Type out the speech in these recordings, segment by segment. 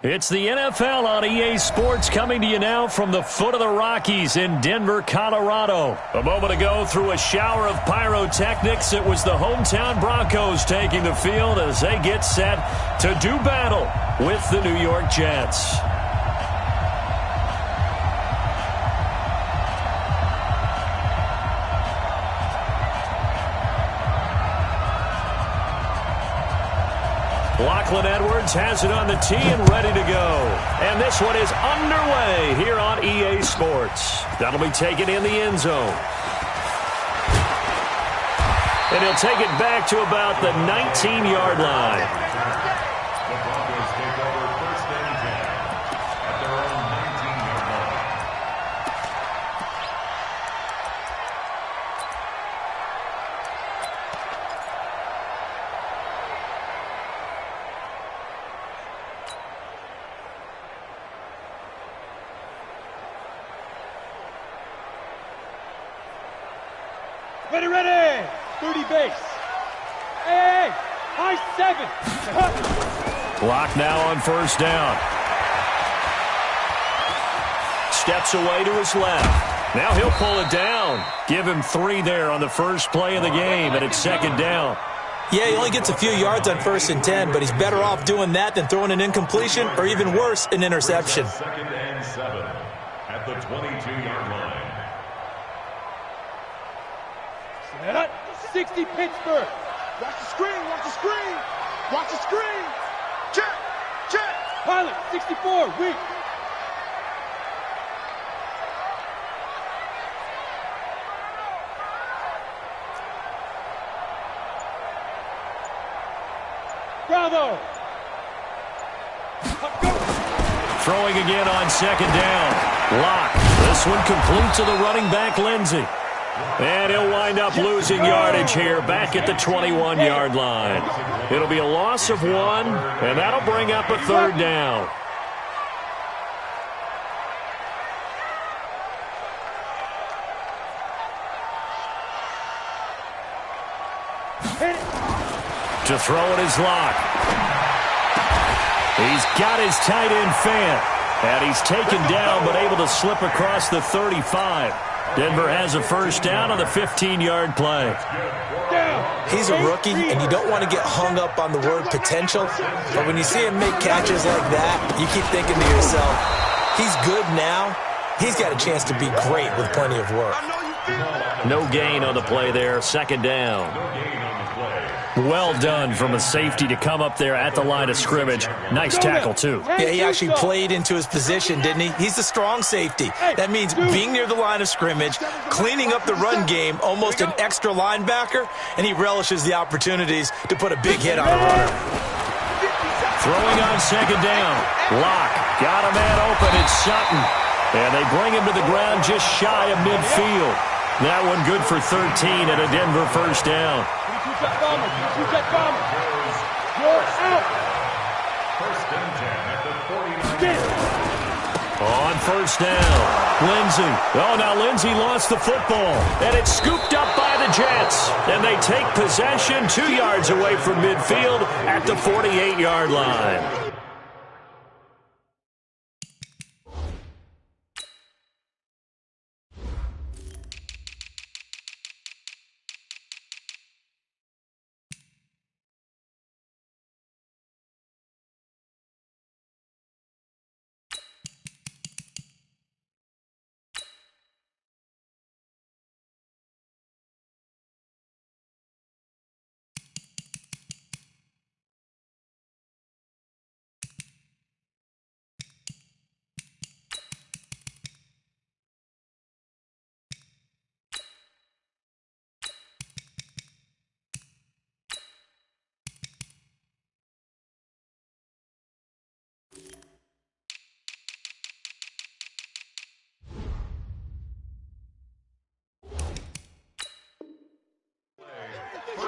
It's the NFL on EA Sports coming to you now from the foot of the Rockies in Denver, Colorado. A moment ago, through a shower of pyrotechnics, it was the hometown Broncos taking the field as they get set to do battle with the New York Jets. Lachlan Edwards has it on the tee and ready to go. And this one is underway here on EA Sports. That'll be taken in the end zone. And he'll take it back to about the 19-yard line. The Broncos take over first and 10 at their own 19-yard line. Ready! 30 base. Hey, high 7. Block now on first down. Steps away to his left. Now he'll pull it down. Give him 3 there on the first play of the game, and it's second down. Yeah, he only gets a few yards on first and 10, but he's better off doing that than throwing an incompletion or even worse, an interception. Second and 7 at the 22-yard line. 60 Pittsburgh. Watch the screen, watch the screen. Watch the screen. Check. Pilot, 64, weak. Bravo. Throwing again on second down. Lock. This one complete to the running back, Lindsey. And he'll wind up losing yardage here back at the 21-yard line. It'll be a loss of 1, and that'll bring up a third down. To throw it is Lock. He's got his tight end fan. And he's taken down but able to slip across the 35. Denver has a first down on the 15-yard play. He's a rookie, and you don't want to get hung up on the word potential. But when you see him make catches like that, you keep thinking to yourself, he's good now. He's got a chance to be great with plenty of work. No gain on the play there. Second down. Well done from a safety to come up there at the line of scrimmage. Nice tackle, too. Yeah, he actually played into his position, didn't he? He's the strong safety. That means being near the line of scrimmage, cleaning up the run game, almost an extra linebacker, and he relishes the opportunities to put a big hit on a runner. Throwing on second down. Lock. Got a man open. It's Sutton. And they bring him to the ground just shy of midfield. That one good for 13 and a Denver first down. You're out. First and 10 at the 49. On first down, Lindsey. Oh, now Lindsey lost the football, and it's scooped up by the Jets. And they take possession 2 yards away from midfield at the 48-yard line.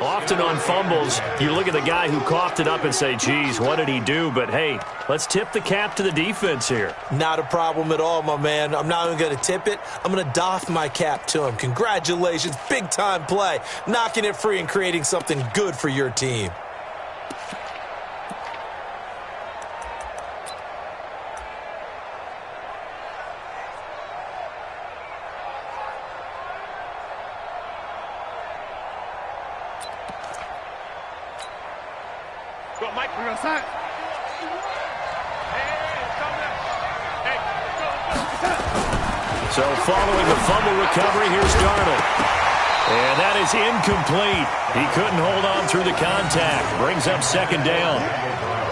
Often on fumbles, you look at the guy who coughed it up and say, geez, what did he do? But, hey, let's tip the cap to the defense here. Not a problem at all, my man. I'm not even going to tip it. I'm going to doff my cap to him. Congratulations. Big-time play. Knocking it free and creating something good for your team. Mike. We're outside. So following the fumble recovery, here's Darnold. And that is incomplete. He couldn't hold on through the contact. Brings up second down.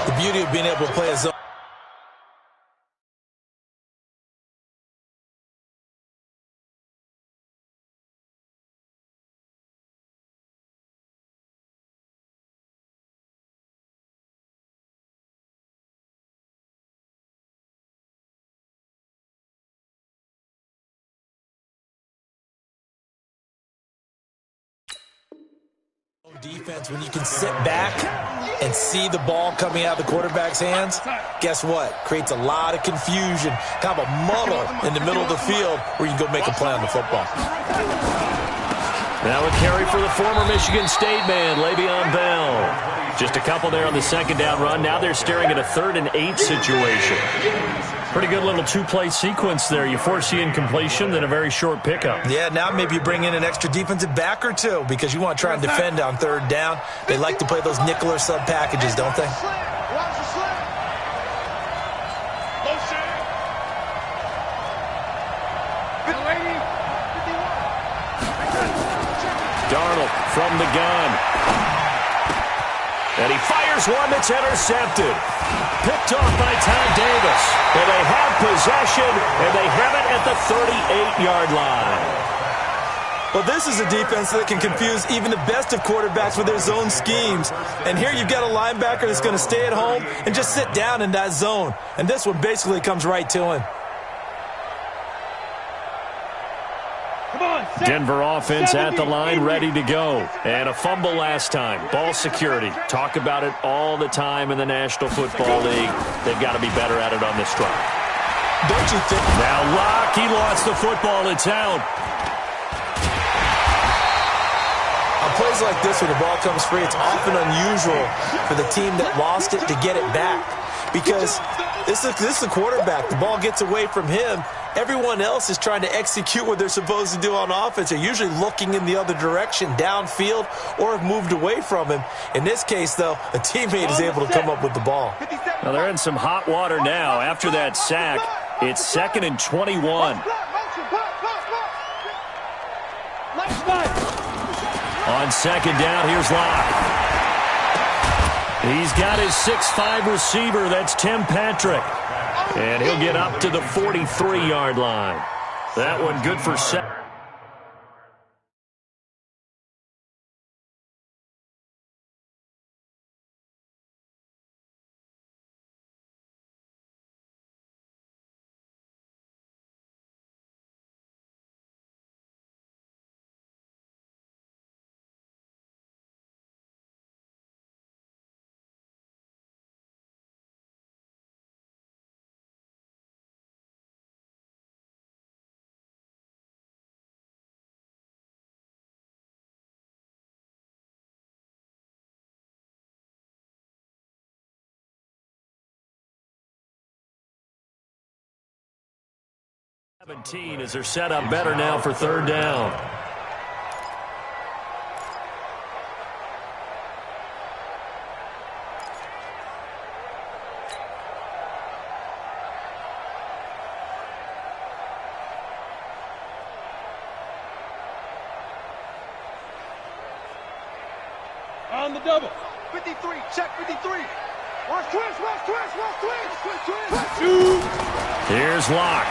The beauty of being able to play a zone. Defense, when you can sit back and see the ball coming out of the quarterback's hands, guess what? Creates a lot of confusion, kind of a muddle in the middle of the field where you can go make a play on the football. Now a carry for the former Michigan State man, Le'Veon Bell. Just a couple there on the second down run. Now they're staring at a 3rd and 8 situation. Pretty good little two-play sequence there. You force the incompletion, then a very short pickup. Yeah, now maybe you bring in an extra defensive back or two because you want to try and defend on 3rd down. They like to play those nickel or sub packages, don't they? Darnold from the gun. And he fires one that's intercepted. Picked off by Todd Davis. And they have possession, and they have it at the 38-yard line. Well, this is a defense that can confuse even the best of quarterbacks with their zone schemes. And here you've got a linebacker that's going to stay at home and just sit down in that zone. And this one basically comes right to him. Denver offense at the line, ready to go. And a fumble last time. Ball security. Talk about it all the time in the National Football League. They've got to be better at it on this drive. Don't you think? Now Locke, he lost the football. It's out. On plays like this, when the ball comes free, it's often unusual for the team that lost it to get it back. Because this is the quarterback. The ball gets away from him. Everyone else is trying to execute what they're supposed to do on offense. They're usually looking in the other direction, downfield, or have moved away from him. In this case, though, a teammate is able to come up with the ball. Well, they're in some hot water now. After that sack, it's 2nd and 21. On second down, here's Locke. He's got his 6'5 receiver. That's Tim Patrick. And he'll get up to the 43-yard line. That one good for 7. As they're set up better now for 3rd down. On the double. 53, check 53. Watch twist, watch twist, watch twist, twist, twist. Here's Locke.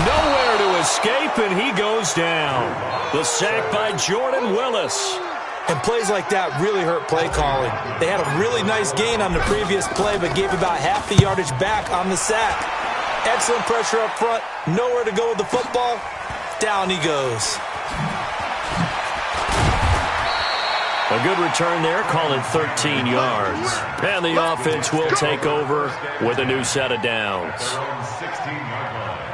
Nowhere to escape, and he goes down. The sack by Jordan Willis. And plays like that really hurt play calling. They had a really nice gain on the previous play, but gave about half the yardage back on the sack. Excellent pressure up front. Nowhere to go with the football. Down he goes. A good return there, call it 13 yards. And the offense will take over with a new set of downs. 16-yard line.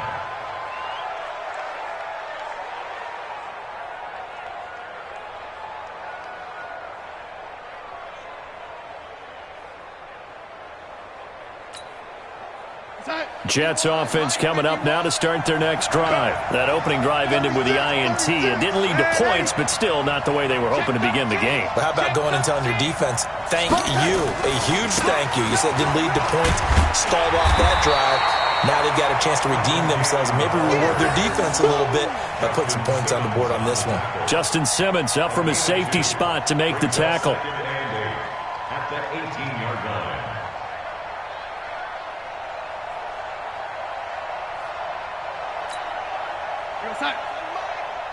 Jets offense coming up now to start their next drive. That opening drive ended with the INT. It didn't lead to points, but still not the way they were hoping to begin the game. But how about going and telling your defense, thank you, a huge thank you. You said it didn't lead to points, stalled off that drive. Now they've got a chance to redeem themselves and maybe reward their defense a little bit by putting some points on the board on this one. Justin Simmons up from his safety spot to make the tackle. At the 18-yard line.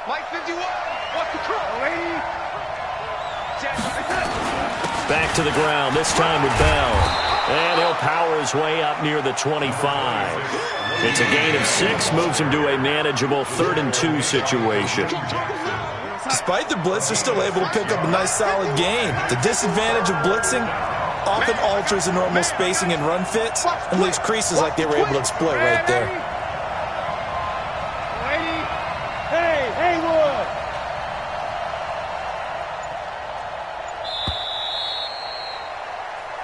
Mike 51. What's the call, lady? Back to the ground, this time with Bell. And he'll power his way up near the 25. It's a gain of 6, moves him to a manageable 3rd-and-2 situation. Despite the blitz, they're still able to pick up a nice solid gain. The disadvantage of blitzing often alters the normal spacing and run fits and leaves creases like they were able to exploit right there. Hey, Haywood!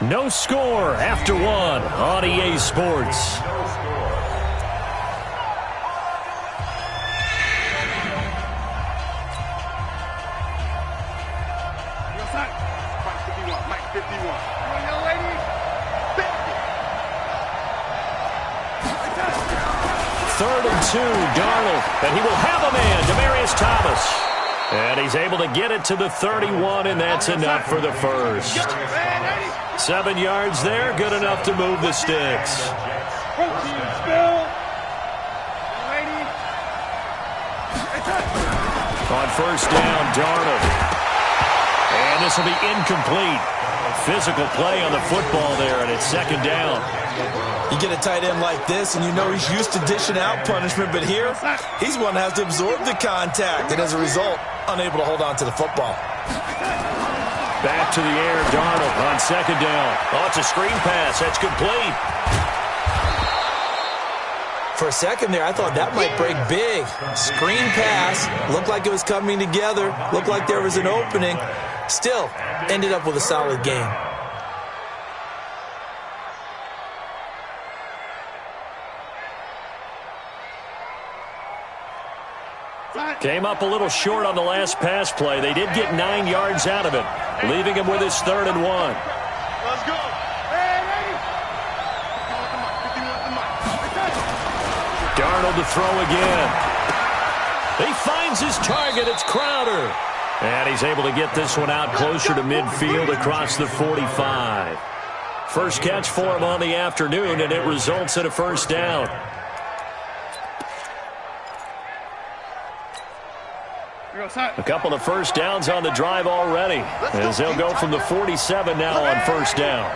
No score after 1 on EA Sports. Mike 51. Third and 2, Darnold, and he will have a man, Demaryius Thomas. And he's able to get it to the 31, and that's enough for the first. 7 yards there, good enough to move the sticks. Protein spill! On first down, Darnold. And this will be incomplete. Physical play on the football there, and it's 2nd down. You get a tight end like this, and you know he's used to dishing out punishment, but here, he's one that has to absorb the contact, and as a result, unable to hold on to the football. Back to the air, Darnold on 2nd down. Oh, it's a screen pass. That's complete. For a second there, I thought that might break big. Screen pass, looked like it was coming together, looked like there was an opening. Still, ended up with a solid game. Came up a little short on the last pass play. They did get 9 yards out of it, leaving him with his 3rd and 1. Let's go. Darnold to throw again. He finds his target. It's Crowder. And he's able to get this one out closer to midfield across the 45. First catch for him on the afternoon, and it results in a first down. A couple of first downs on the drive already, as they'll go from the 47 now on first down.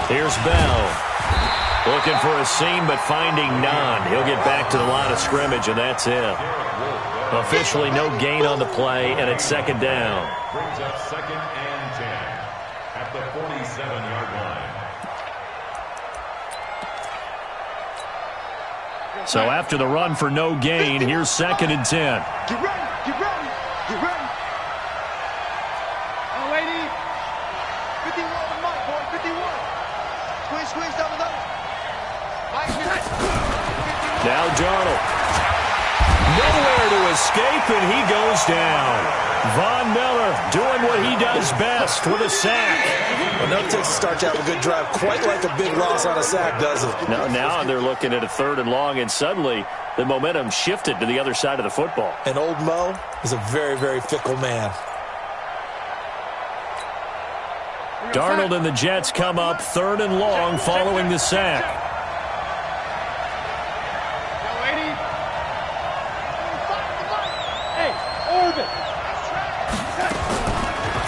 Here's Bell. Looking for a seam, but finding none. He'll get back to the line of scrimmage, and that's it. Officially no gain on the play, and it's 2nd down. Brings up 2nd and 10 at the 47-yard line. So after the run for no gain, here's 2nd and 10. Get ready, get ready, get ready. Oh, lady. 51 to Mike, boy, 51. Squeeze down the middle. Now Darnold. Nowhere to escape, and he goes down. Von Miller doing what he does best with a sack. Well, no takes to start out a good drive, quite like a big loss on a sack, does it? Now they're looking at a 3rd and long, and suddenly the momentum shifted to the other side of the football. And old Mo is a very, very fickle man. Darnold and the Jets come up 3rd and long following the sack.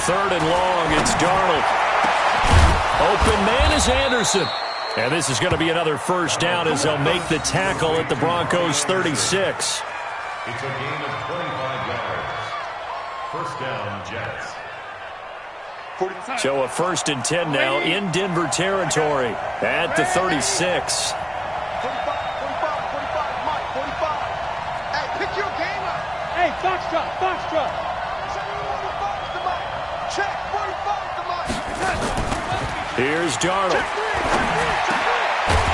Third and long, it's Darnold. Open man is Anderson. And this is going to be another first down as they'll make the tackle at the Broncos' 36. It's a gain of 25 yards. First down, Jets. So a 1st and 10 now in Denver territory at the 36. 45, Mike, 45. Hey, pick your game up. Hey, foxtrot. Check, 45 to Mike. Here's Darnold.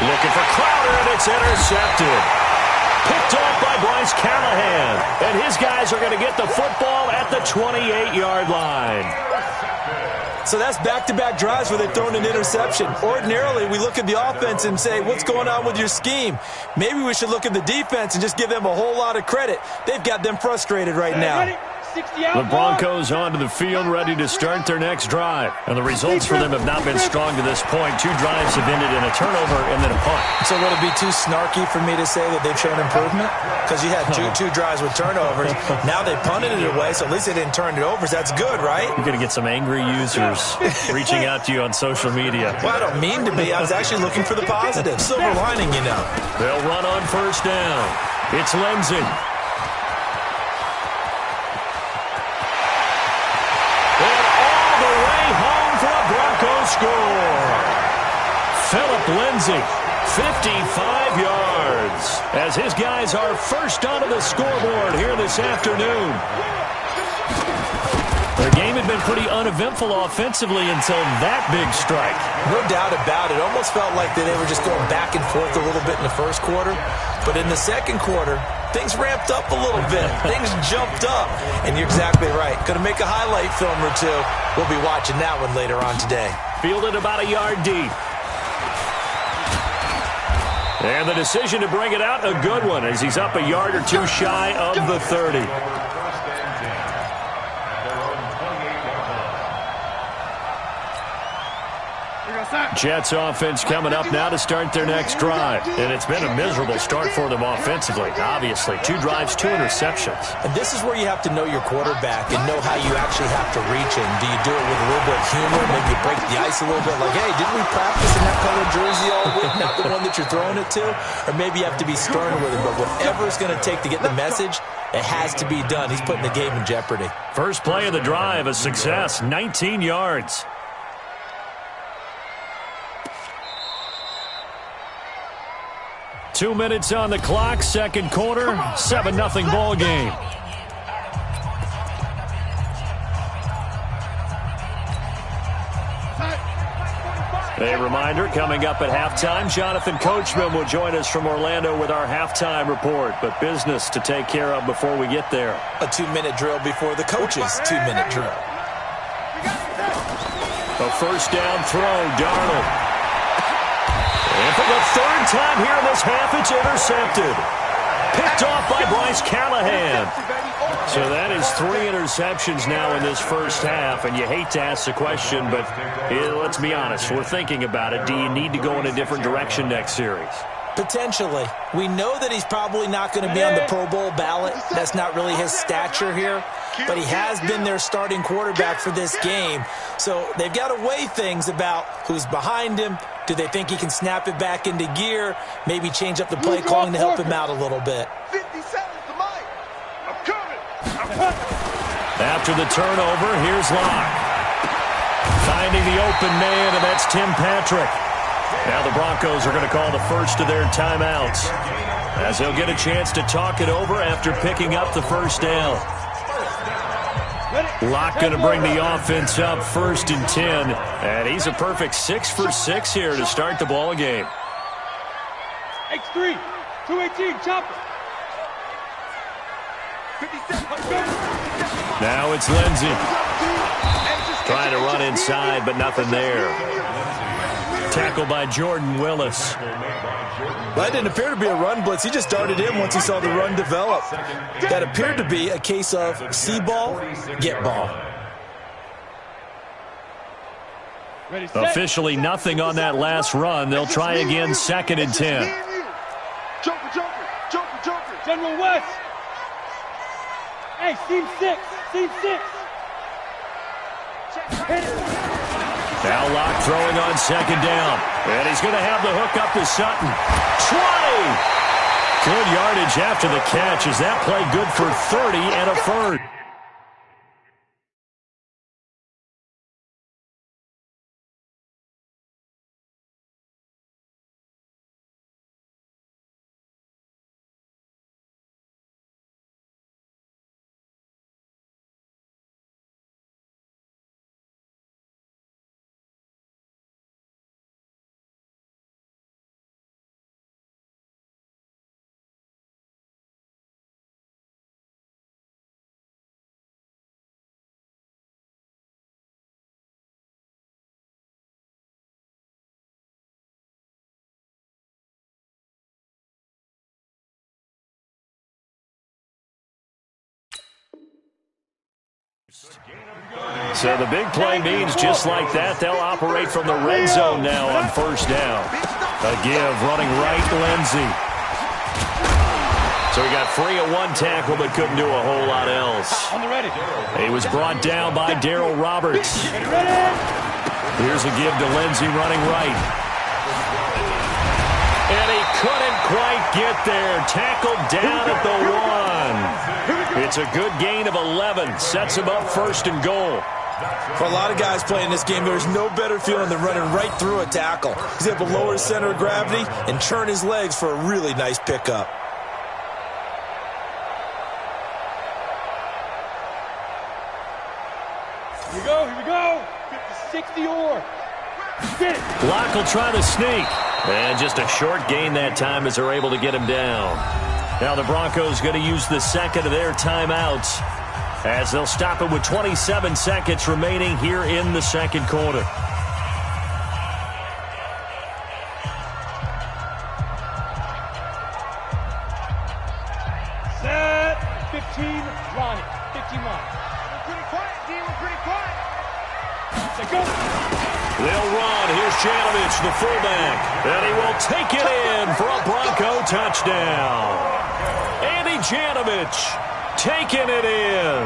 Looking for Crowder, and it's intercepted. Picked off by Bryce Callahan. And his guys are going to get the football at the 28-yard line. So that's back-to-back drives where they've thrown an interception. Ordinarily, we look at the offense and say, what's going on with your scheme? Maybe we should look at the defense and just give them a whole lot of credit. They've got them frustrated right now. The Broncos onto the field, ready to start their next drive. And the results for them have not been strong to this point. 2 drives have ended in a turnover and then a punt. So would it be too snarky for me to say that they've shown improvement? Because you had two drives with turnovers. Now they punted it away, so at least they didn't turn it over. So that's good, right? You're going to get some angry users reaching out to you on social media. Well, I don't mean to be. I was actually looking for the positive. Silver lining, you know. They'll run on first down. It's Lindsey. Score. Philip Lindsay, 55 yards, as his guys are first onto the scoreboard here this afternoon. The game had been pretty uneventful offensively until that big strike. No doubt about it. Almost felt like they were just going back and forth a little bit in the first quarter. But in the second quarter, things ramped up a little bit. Things jumped up. And you're exactly right. Going to make a highlight film or two. We'll be watching that one later on today. Fielded about a yard deep. And the decision to bring it out, a good one, as he's up a yard or two shy of the 30. Jets offense coming up now to start their next drive. And it's been a miserable start for them offensively. Obviously, 2 drives, 2 interceptions. And this is where you have to know your quarterback and know how you actually have to reach him. Do you do it with a little bit of humor? Maybe you break the ice a little bit like, hey, didn't we practice in that colored jersey all week? Not the one that you're throwing it to? Or maybe you have to be stern with him. But whatever it's going to take to get the message, it has to be done. He's putting the game in jeopardy. First play of the drive, a success, 19 yards. Two minutes on the clock, second quarter, 7-0 ball game. A reminder, coming up at halftime, Jonathan Coachman will join us from Orlando with our halftime report. But business to take care of before we get there. A 2-minute drill before the coach's 2-minute drill. A first down throw, Darnold. And for the 3rd time here in this half, it's intercepted. Picked off by Bryce Callahan. So that is 3 interceptions now in this first half, and you hate to ask the question, but let's be honest, we're thinking about it. Do you need to go in a different direction next series? Potentially. We know that he's probably not going to be on the Pro Bowl ballot. That's not really his stature here. But he has been their starting quarterback for this game. So they've got to weigh things about who's behind him. Do they think he can snap it back into gear? Maybe change up the play calling to help him out a little bit. 50 seconds to Mike. I'm coming. After the turnover, here's Locke. Finding the open man, and that's Tim Patrick. Now the Broncos are going to call the first of their timeouts, as they'll get a chance to talk it over after picking up the first down. Locke going to bring the offense up 1st and 10, and he's a perfect 6 for 6 here to start the ball game. X3, 218, chopper. Now it's Lindsey. Trying to run inside, but nothing there. Tackled by Jordan Willis. Well, that didn't appear to be a run blitz. He just darted in once he saw the run develop. That appeared to be a case of see ball, get ball. Officially nothing on that last run. They'll try again 2nd and 10. Joker. General West. Hey, seam 6. Hit it. Now Locke throwing on 2nd down. And he's going to have the hook up to Sutton. 20! Good yardage after the catch. Is that play good for 30 and a first? So the big play means just like that, they'll operate from the red zone now on first down. A give running right, Lindsey. So he got free at one tackle but couldn't do a whole lot else. He was brought down by Darryl Roberts. Here's a give to Lindsey running right. And he couldn't quite get there. Tackled down at the 1. It's a good gain of 11. Sets him up first and goal. For a lot of guys playing this game, there's no better feeling than running right through a tackle. He's able to lower his center of gravity and turn his legs for a really nice pickup. Here we go. 50-60 or. Get it. Locke will try to sneak. And just a short gain that time as they're able to get him down. Now the Broncos going to use the second of their timeouts as they'll stop it with 27 seconds remaining here in the second quarter. Set. 15, Ronnie. 15 line. We're pretty quiet, D. We're pretty quiet. Set, go. They'll run. Here's Janovich, the fullback. And he will take it in for a Bronco touchdown. Andy Janovich taking it in.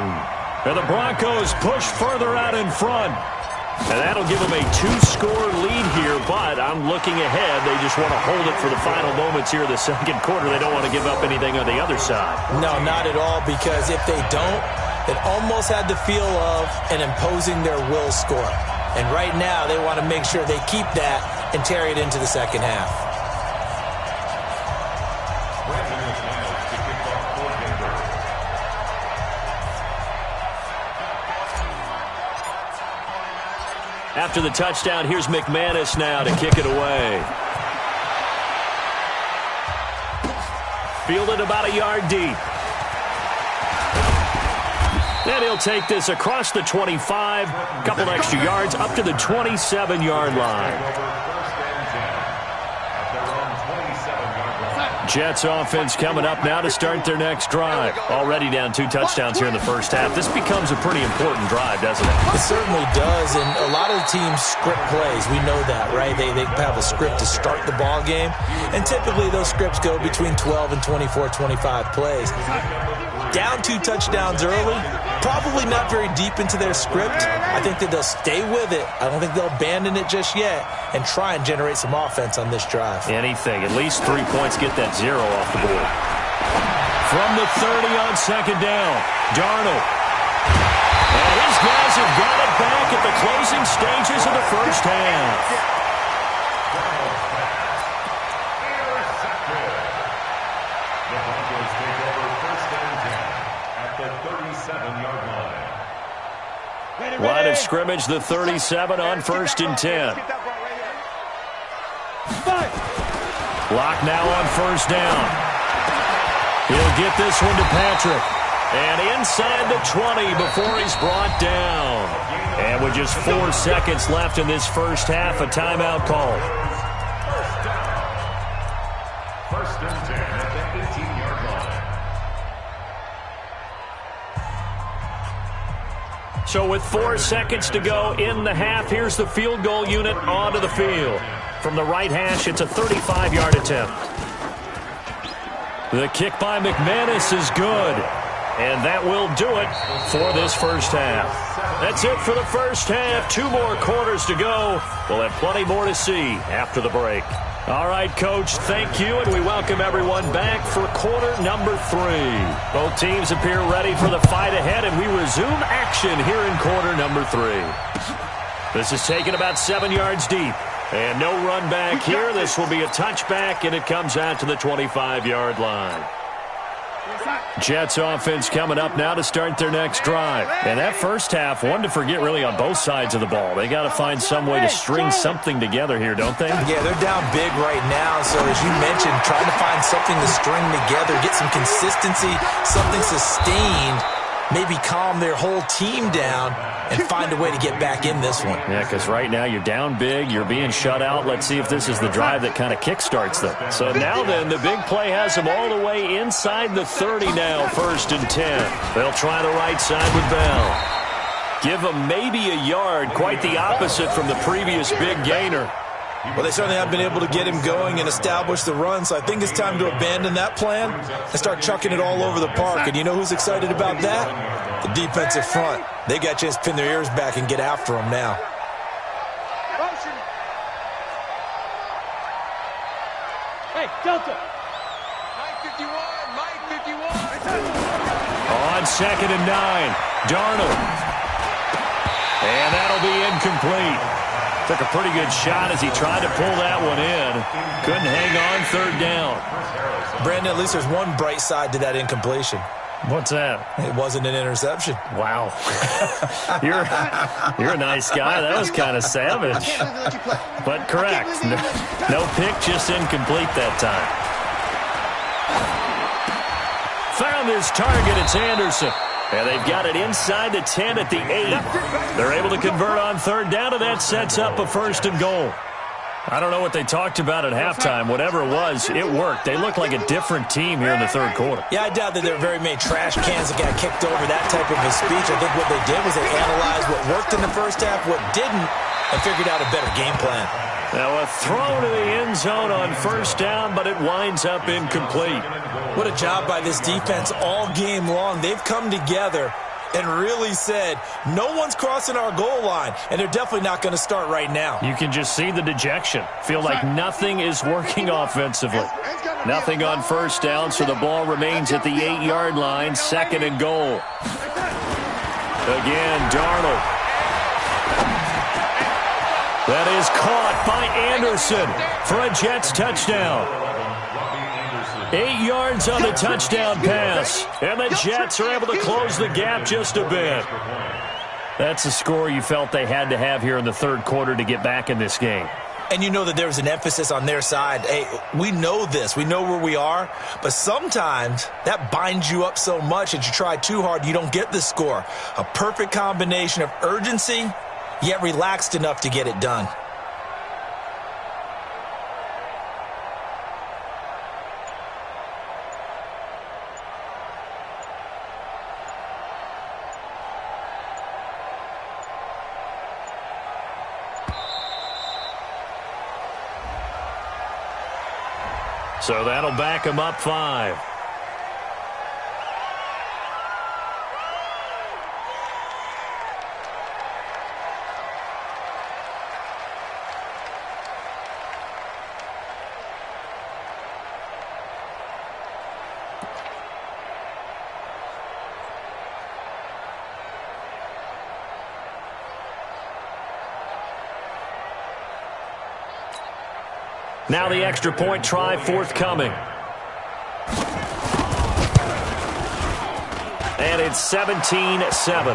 And the Broncos push further out in front. And that'll give them a 2-score lead here, but I'm looking ahead. They just want to hold it for the final moments here of the second quarter. They don't want to give up anything on the other side. No, not at all, because if they don't, it almost had the feel of an imposing their will score. And right now, they want to make sure they keep that and carry it into the second half. After the touchdown, here's McManus now to kick it away. Fielded about a yard deep. And he'll take this across the 25, a couple extra yards, up to the 27-yard line. Jets offense coming up now to start their next drive. Already down 2 touchdowns here in the first half. This becomes a pretty important drive, doesn't it? It certainly does, and a lot of the teams script plays. We know that, right? They have a script to start the ball game, and typically those scripts go between 12 and 24, 25 plays. Down 2 touchdowns early, probably not very deep into their script. I think that they'll stay with it. I don't think they'll abandon it just yet and try and generate some offense on this drive. Anything. At least 3 points, get that 0 off the board. From the 30 on second down, Darnold. And his guys have got it back at the closing stages of the first half. Line of scrimmage, the 37 on 1st and 10. Locke now on 1st down. He'll get this one to Patrick. And inside the 20 before he's brought down. And with just 4 seconds left in this first half, a timeout call. 1st and 10 at the 18-yard line. So with 4 seconds to go in the half, here's the field goal unit onto the field. From the right hash, it's a 35-yard attempt. The kick by McManus is good. And that will do it for this first half. That's it for the first half. 2 more quarters to go. We'll have plenty more to see after the break. All right, Coach, thank you, and we welcome everyone back for quarter number 3. Both teams appear ready for the fight ahead, and we resume action here in quarter number 3. This is taken about 7 yards deep, and no run back here. This will be a touchback, and it comes out to the 25-yard line. Jets offense coming up now to start their next drive. And that first half, one to forget really on both sides of the ball. They got to find some way to string something together here, don't they? Yeah, they're down big right now. So as you mentioned, trying to find something to string together, get some consistency, something sustained, maybe calm their whole team down and find a way to get back in this one. Yeah, because right now you're down big, you're being shut out. Let's see if this is the drive that kind of kickstarts them. So now then, the big play has them all the way inside the 30 now, 1st and 10. They'll try the right side with Bell. Give him maybe a yard, quite the opposite from the previous big gainer. Well, they certainly haven't been able to get him going and establish the run, so I think it's time to abandon that plan and start chucking it all over the park. And you know who's excited about that? The defensive front. They got a chance to pin their ears back and get after him now. Hey, Delta. Mike 51, Mike 51. On 2nd and 9, Darnold. And that'll be incomplete. Took a pretty good shot as he tried to pull that one in. Couldn't hang on 3rd down. Brandon, at least there's one bright side to that incompletion. What's that? It wasn't an interception. Wow. You're a nice guy. That was kind of savage. But correct. No pick, just incomplete that time. Found his target. It's Anderson. And they've got it inside the 10 at the 8. They're able to convert on 3rd down, and that sets up a 1st and goal. I don't know what they talked about at halftime. Whatever it was, it worked. They look like a different team here in the 3rd quarter. Yeah, I doubt that there were very many trash cans that got kicked over, that type of a speech. I think what they did was they analyzed what worked in the first half, what didn't, and figured out a better game plan. Now a throw to the end zone on 1st down, but it winds up incomplete. What a job by this defense all game long. They've come together and really said, no one's crossing our goal line, and they're definitely not going to start right now. You can just see the dejection. Feel like nothing is working offensively. Nothing on 1st down, so the ball remains at the 8-yard line, 2nd and goal. Again, Darnold. That is caught by Anderson for a Jets touchdown. 8 yards on the touchdown pass, and the Jets are able to close the gap just a bit. That's a score you felt they had to have here in the 3rd quarter to get back in this game. And you know that there was an emphasis on their side. Hey, we know this. We know where we are. But sometimes that binds you up so much that you try too hard, you don't get the score. A perfect combination of urgency, yet relaxed enough to get it done. So that'll back him up 5. Now the extra point try forthcoming. And it's 17-7.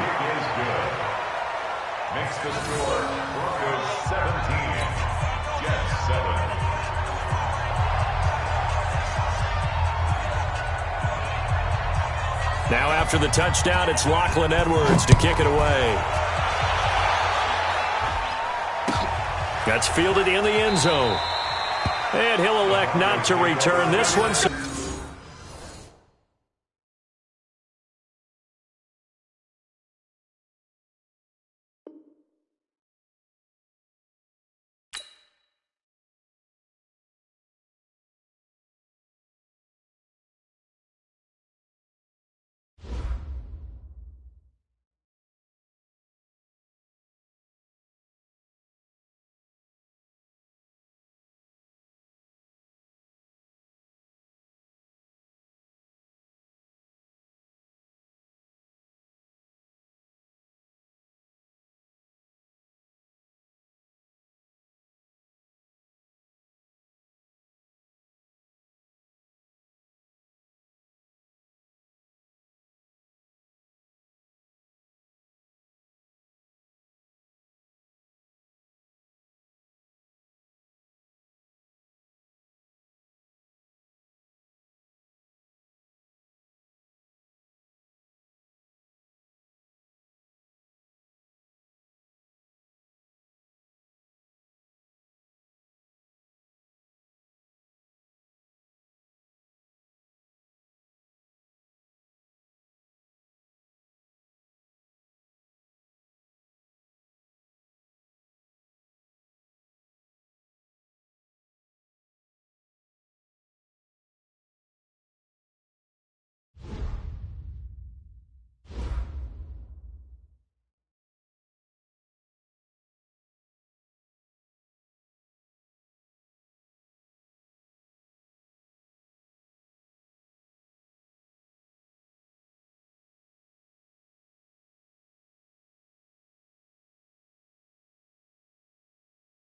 Makes the score Broncos 17, Jets 7. Now after the touchdown, it's Lachlan Edwards to kick it away. That's fielded in the end zone. And he'll elect not to return this one. So